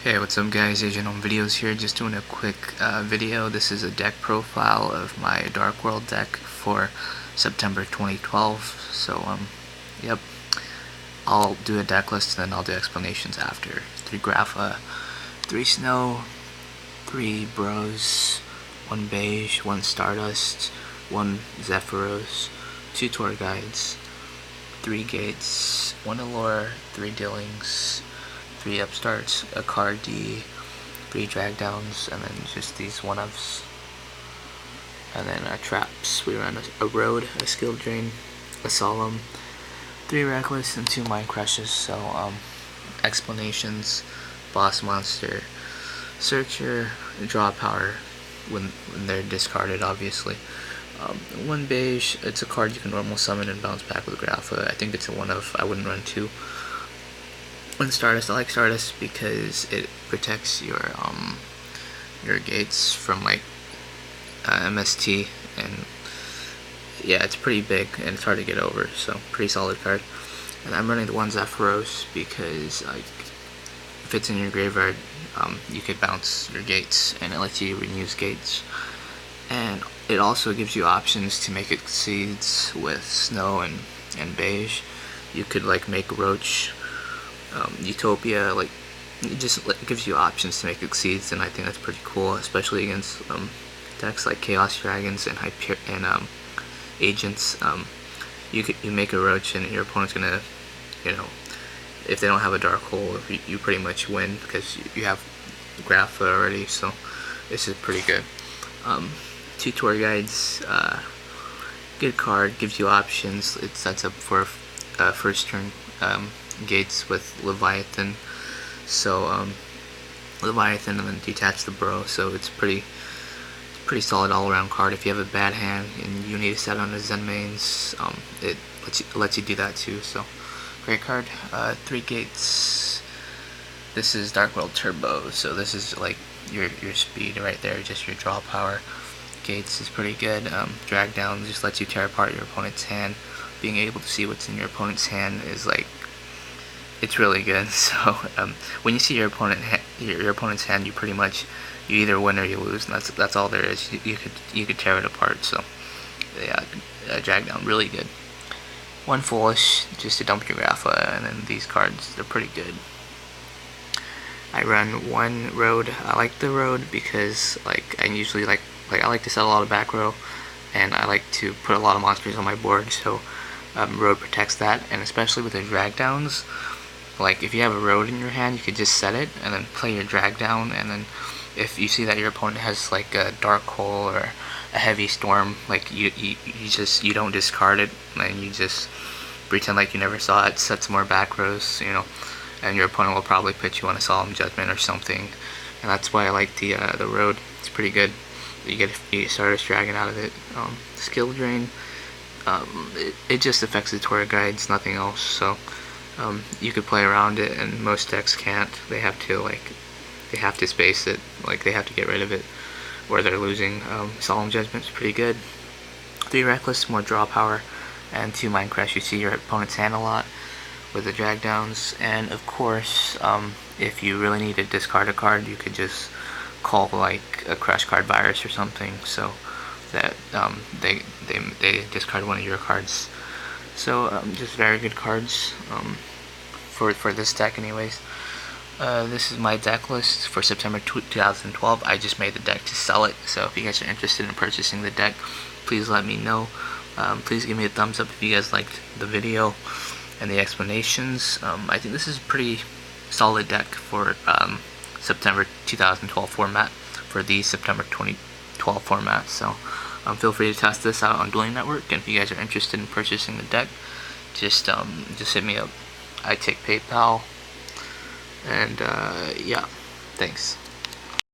Hey, what's up guys, AsianHomeVideos here, just doing a quick video. This is a deck profile of my Dark World deck for September 2012. So, yep, I'll do a deck list and then I'll do explanations after. 3 Grapha, 3 Snoww, 3 Browws, 1 Beiige, 1 Stardust, 1 Zephyros, 2 Tour Guides, 3 Gates, 1 Allure, 3 Dealings, 3 Upstarts, a card D, 3 drag downs, and then just these 1-ups. And then traps. We run a road, a skill drain, a solemn, 3 reckless, and 2 mind crushes. So explanations, boss monster, searcher, draw power when they're discarded, obviously. 1 Beiige, it's a card you can normal summon and bounce back with Grapha. I think it's a 1-of, I wouldn't run 2. 1 Stardust, I like Stardust because it protects your gates from like MST, and yeah, it's pretty big and it's hard to get over, so pretty solid card. And I'm running the 1 Zephyros because like if it's in your graveyard, you could bounce your gates and it lets you reuse gates. And it also gives you options to make exceeds with Snoww and Beiige. You could like make Roach, Utopia, like it just gives you options to make exceeds, and I think that's pretty cool, especially against decks like Chaos Dragons and Agents. You make a Roach and your opponent's gonna, if they don't have a Dark Hole, you pretty much win because you have Grapha already. So this is pretty good. 2 Tour Guides, good card, gives you options. It sets up for first turn gates with Leviathan. So Leviathan and then detach the Broww. So it's pretty solid all around card. If you have a bad hand and you need to set on the Zen mains, it lets you do that too. So great card. 3 gates. This is Dark World Turbo. So this is like your speed right there, just your draw power. Gates is pretty good. Drag down just lets you tear apart your opponent's hand. Being able to see what's in your opponent's hand is like, it's really good. So when you see your opponent's hand, you pretty much, you either win or you lose, and that's all there is. You could tear it apart. So yeah, drag down, really good. 1 Foolish, just to dump your Grapha, and then these cards, they're pretty good. I run 1 Road. I like the Road because like I usually I like to set a lot of back row, and I like to put a lot of monsters on my board, so Road protects that. And especially with the drag downs, like if you have a Road in your hand, you could just set it and then play your drag down, and then if you see that your opponent has like a Dark Hole or a Heavy Storm, like you don't discard it, and you just pretend like you never saw it, set some more back rows, and your opponent will probably put you on a Solemn Judgment or something. And that's why I like the Road. It's pretty good. You get Stardust Dragon out of it. Skill Drain, it just affects the Tour Guides, nothing else. So you could play around it, and most decks can't. They have to space it, like they have to get rid of it, or they're losing. Solemn Judgment's pretty good. 3 Reckless, more draw power, and 2 Mind Crush. You see your opponent's hand a lot with the drag downs, and of course, if you really need to discard a card, you could just call like a Crush Card Virus or something, so that they discard one of your cards. So just very good cards for this deck anyways. This is my deck list for September 2012. I just made the deck to sell it, so if you guys are interested in purchasing the deck, please let me know. Please give me a thumbs up if you guys liked the video and the explanations. I think this is a pretty solid deck for September 2012 format, for the September 2012 format. So feel free to test this out on Dueling Network, and if you guys are interested in purchasing the deck, just hit me up. I take PayPal, and yeah, thanks.